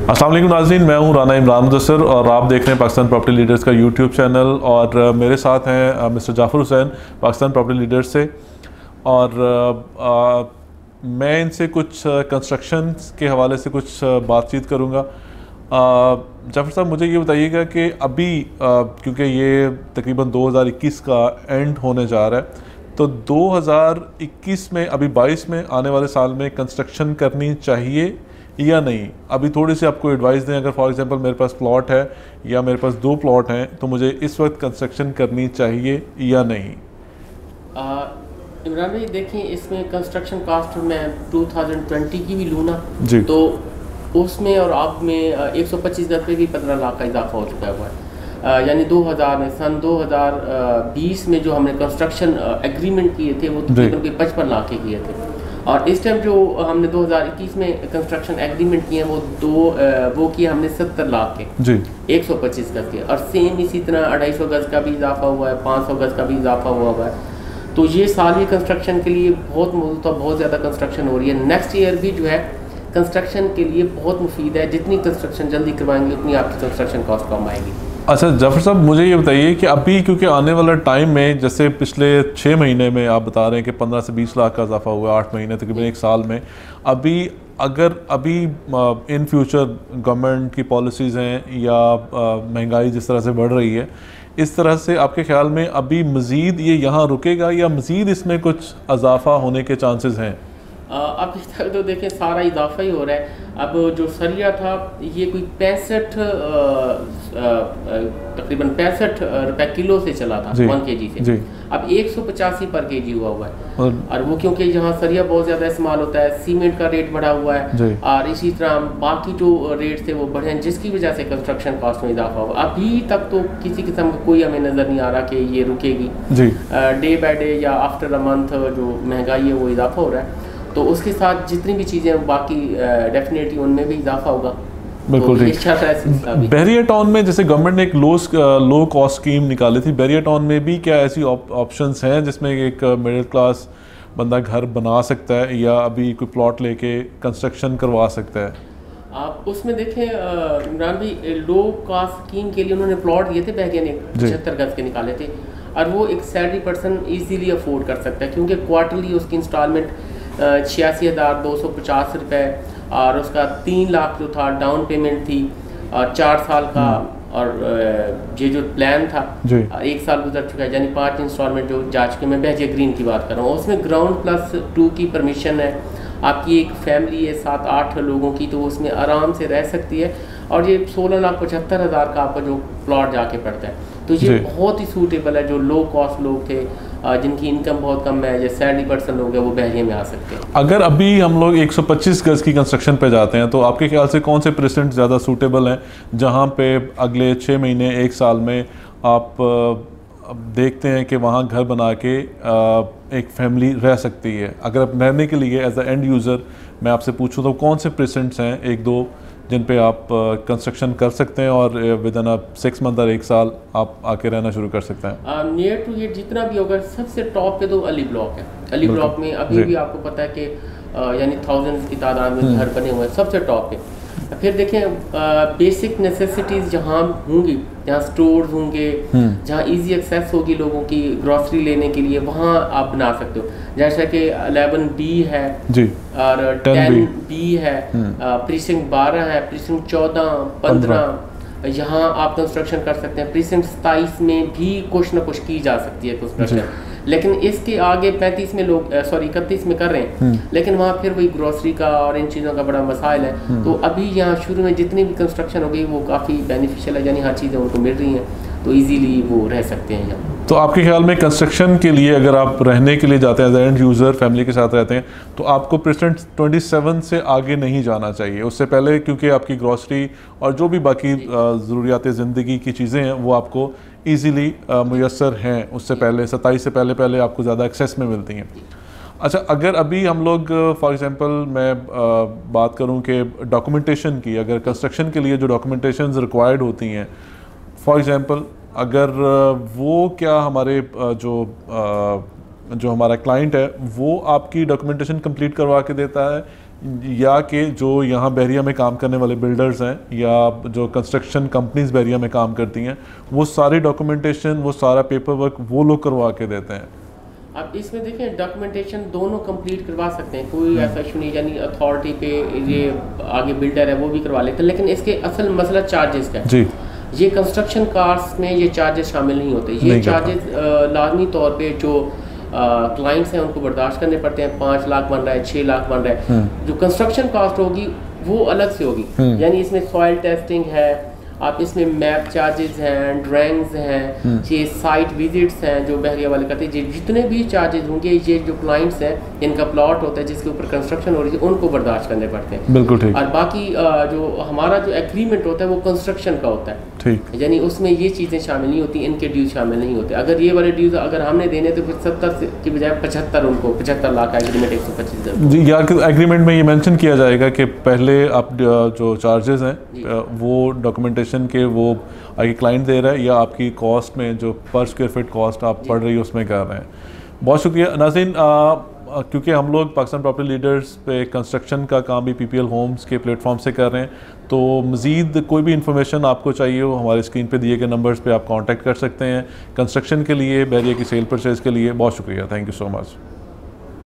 अस्सलाम वालेकुम नाज़रीन, मैं हूं राना इमरान मुदस्सिर और आप देख रहे हैं पाकिस्तान प्रॉपर्टी लीडर्स का यूट्यूब चैनल। और मेरे साथ हैं mister Jafar Hussain Pakistan property leaders से। और मैं इनसे कुछ कंस्ट्रक्शन के हवाले से कुछ बातचीत करूंगा। जाफ़र साहब, मुझे ये बताइएगा कि अभी क्योंकि ये तकरीबन 2021 का एंड होने जा रहा है, तो 2021 में अभी 22 में आने वाले साल में कंस्ट्रक्शन करनी चाहिए या नहीं? अभी थोड़ी सी आपको एडवाइस दें। अगर फॉर एग्जांपल मेरे पास प्लॉट है या मेरे पास 2 प्लॉट हैं, तो मुझे इस वक्त कंस्ट्रक्शन करनी चाहिए या नहीं? इमरान भाई देखिए, इसमें कंस्ट्रक्शन कास्ट में 2020 की भी लूँ ना जी, तो उसमें और आप में 125 गज पे भी 15 लाख का इजाफा हो चुका हुआ है। यानी 2000 में सन 2020 में जो हमने कंस्ट्रक्शन एग्रीमेंट किए थे वो तकरीबन कोई 55 लाख के किए थे, और इस टाइम जो हमने 2021 में कंस्ट्रक्शन एग्रीमेंट किए हैं वो किए हमने 70 लाख के जी, 125 गज के। और सेम इसी तरह 250 गज का भी इजाफा हुआ है, 500 गज का भी इजाफा हुआ है। तो ये साल ही कंस्ट्रक्शन के लिए बहुत ज़्यादा कंस्ट्रक्शन हो रही है। नेक्स्ट ईयर भी जो है कंस्ट्रक्शन के लिए बहुत मुफीद है। जितनी कंस्ट्रक्शन जल्दी करवाएंगे उतनी आपकी कंस्ट्रक्शन कॉस्ट कम आएगी। अच्छा जाफ़र साहब, मुझे ये बताइए कि अभी क्योंकि आने वाला टाइम में, जैसे पिछले 6 महीने में आप बता रहे हैं कि 15 से 20 लाख का इजाफा हुआ, 8 महीने तकरीबन 1 साल में। अभी इन फ्यूचर गवर्नमेंट की पॉलिसीज़ हैं या महंगाई जिस तरह से बढ़ रही है, इस तरह से आपके ख्याल में अभी मज़ीद ये यहाँ रुकेगा या मज़ीद इसमें कुछ इजाफा होने के चांसेस हैं? अभी तक तो देखें सारा इजाफा ही हो रहा है। अब जो सरिया था ये कोई 65 तकरीबन 65 रुपए किलो से चला था 1 kg से जी। अब 185 पर केजी हुआ है। और वो क्योंकि यहाँ सरिया बहुत ज़्यादा इस्तेमाल होता है, सीमेंट का रेट बढ़ा हुआ है और इसी तरह बाकी जो रेट थे वो बढ़े हैं, जिसकी वजह से कंस्ट्रक्शन कॉस्ट में इजाफा हुआ। अभी तक तो किसी किस्म का कोई हमें नज़र नहीं आ रहा कि ये रुकेगी। डे बाय डे या आफ्टर अ मंथ जो महंगाई है वो इजाफा हो रहा है, तो उसके साथ जितनी भी चीज़ें बाकी डेफिनेटली उनमें भी इजाफा होगा। बिल्कुल ठीक। बहरिया टाउन में जैसे गवर्नमेंट ने एक लो कॉस्ट स्कीम निकाली थी, बहरिया टाउन में भी क्या ऐसी ऑप्शंस हैं जिसमें एक मिडिल क्लास बंदा घर बना सकता है या अभी कोई प्लॉट लेके कंस्ट्रक्शन करवा सकता है? आप उसमें देखें इमरान भाई, लो कॉस्ट स्कीम के लिए उन्होंने प्लॉट दिए थे, बहरिया ने 75 गज के निकाले थे, और वो एक सैलरी पर्सन ईजीली अफोर्ड कर सकता है क्योंकि क्वार्टरली उसकी इंस्टॉलमेंट 86,250 रुपये और उसका 3 लाख जो था डाउन पेमेंट थी और 4 साल का, और ये जो प्लान था 1 साल गुजर चुका है, यानी 5 इंस्टॉलमेंट जो जा चुके। मैं बहरिया ग्रीन की बात कर रहा हूँ, उसमें ग्राउंड +2 की परमिशन है। आपकी एक फैमिली है 7-8 लोगों की, तो उसमें आराम से रह सकती है। और ये 16,75,000 का आपका जो प्लॉट जाके पड़ता है, तो ये बहुत ही सूटेबल है। जो लो कॉस्ट लोग थे, जिनकी इनकम बहुत कम है, या सैलरी पर्सन लोग हैं, वो बहरिया में आ सकते हैं। अगर अभी हम लोग 125 गज की कंस्ट्रक्शन पे जाते हैं, तो आपके ख्याल से कौन से परसेंट ज़्यादा सूटेबल हैं जहाँ पे अगले 6 महीने 1 साल में आप देखते हैं कि वहाँ घर बना के एक फैमिली रह सकती है? अगर आप रहने के लिए एज अ एंड यूज़र मैं आपसे पूछूँ तो कौन से परसेंट्स हैं 1-2 जिन पे आप कंस्ट्रक्शन कर सकते हैं और विद इन 6 मंथ और 1 साल आप आके रहना शुरू कर सकते हैं? नियर टू ये जितना भी होगा, सबसे टॉप पे तो अली ब्लॉक है। अली ब्लॉक में अभी भी आपको पता है कि यानी थाउजेंड्स की तादाद में घर बने हुए हैं, सबसे टॉप पे। फिर देखें बेसिक नेसेसिटीज़ जहाँ होंगी, जहाँ स्टोर्स होंगे, जहाँ इजी एक्सेस होगी लोगों की ग्रॉसरी लेने के लिए, वहाँ आप बना सकते हो। जैसे कि 11B है जी, और 10B है, प्रीसिंक्ट 12 है, प्रीसिंक्ट 14, 15 यहाँ आप कंस्ट्रक्शन कर सकते हैं। प्रीसिंक्ट 27 में भी कुछ ना कुछ की जा सकती है कंस्ट्रक्शन, लेकिन इसके आगे 35 में लोग 31 में कर रहे हैं, लेकिन वहाँ फिर वही ग्रोसरी का और इन चीज़ों का बड़ा मसाइल है। तो अभी यहाँ शुरू में जितनी भी कंस्ट्रक्शन हो गई वो काफ़ी बेनिफिशियल है, यानी हर चीज़ें उनको मिल रही हैं, तो इजीली वो रह सकते हैं यहाँ। तो आपके ख्याल में कंस्ट्रक्शन के लिए अगर आप रहने के लिए जाते हैं एज एंड यूज़र फैमिली के साथ रहते हैं, तो आपको परसेंट 27 से आगे नहीं जाना चाहिए उससे पहले, क्योंकि आपकी ग्रॉसरी और जो भी बाकी ज़रूरियात ज़िंदगी की चीज़ें हैं वो आपको ईज़िली मुयस्सर हैं उससे पहले, 27 से पहले आपको ज़्यादा एक्सेस में मिलती हैं। अच्छा, अगर अभी हम लोग फॉर एग्जांपल मैं बात करूं कि डॉक्यूमेंटेशन की, अगर कंस्ट्रक्शन के लिए जो डॉक्यूमेंटेशंस रिक्वायर्ड होती हैं, फॉर एग्जांपल अगर वो क्या हमारे जो हमारा क्लाइंट है वो आपकी डॉक्यूमेंटेशन कंप्लीट करवा के देता है या कि जो यहाँ बहरिया में काम करने वाले बिल्डर्स हैं या जो कंस्ट्रक्शन कंपनीज बहरिया में काम करती हैं, वो सारी डॉक्यूमेंटेशन, वो सारा पेपर वर्क वो लोग करवा के देते हैं। अब इसमें देखें डॉक्यूमेंटेशन दोनों कंप्लीट करवा सकते हैं, कोई ऐसा इशू नहीं, यानी अथॉरिटी पे ये आगे बिल्डर है वो भी करवा लेते हैं, लेकिन इसके असल मसला चार्जेस का है जी। ये कंस्ट्रक्शन कास्ट में ये चार्जेस शामिल नहीं होते। ये चार्जेस लाजमी तौर पे जो क्लाइंट्स हैं उनको बर्दाश्त करने पड़ते हैं। 5 लाख बन रहा है, 6 लाख बन रहा है, जो कंस्ट्रक्शन कास्ट होगी वो अलग से होगी। यानी इसमें सॉइल टेस्टिंग है, आप इसमें मैप चार्जेस हैं, ड्राइंग्स हैं, ये साइट विजिट्स हैं जो बहरिया वाले करते हैं, जितने भी चार्जेस होंगे ये जो क्लाइंट्स हैं इनका प्लॉट होता है जिसके ऊपर कंस्ट्रक्शन हो रही है उनको बर्दाश्त करने पड़ते हैं। बिल्कुल ठीक। और बाकी जो हमारा जो एग्रीमेंट होता है वो कंस्ट्रक्शन का होता है, ठीक, यानी उसमें ये चीज़ें शामिल नहीं होती, इनके ड्यूज शामिल नहीं होते। अगर ये वाले ड्यूज अगर हमने देने तो फिर 70 की बजाय 75 उनको 75 लाख का एग्रीमेंट 125 जी। या एग्रीमेंट में ये मेंशन किया जाएगा कि पहले आप जो चार्जेस हैं वो डॉक्यूमेंटेशन के वो आगे क्लाइंट दे रहा है या आपकी कॉस्ट में जो पर स्क्वायर फीट कॉस्ट आप पड़ रही है उसमें कर रहे हैं। बहुत शुक्रिया नाज़रीन, क्योंकि हम लोग पाकिस्तान प्रॉपर्टी लीडर्स पे कंस्ट्रक्शन का काम भी PPL होम्स के प्लेटफॉर्म से कर रहे हैं, तो मज़ीद कोई भी इन्फॉर्मेशन आपको चाहिए हो हमारे स्क्रीन पे दिए गए नंबर्स पे आप कांटेक्ट कर सकते हैं कंस्ट्रक्शन के लिए, बहरिया की सेल परचेज़ के लिए। बहुत शुक्रिया, थैंक यू सो मच।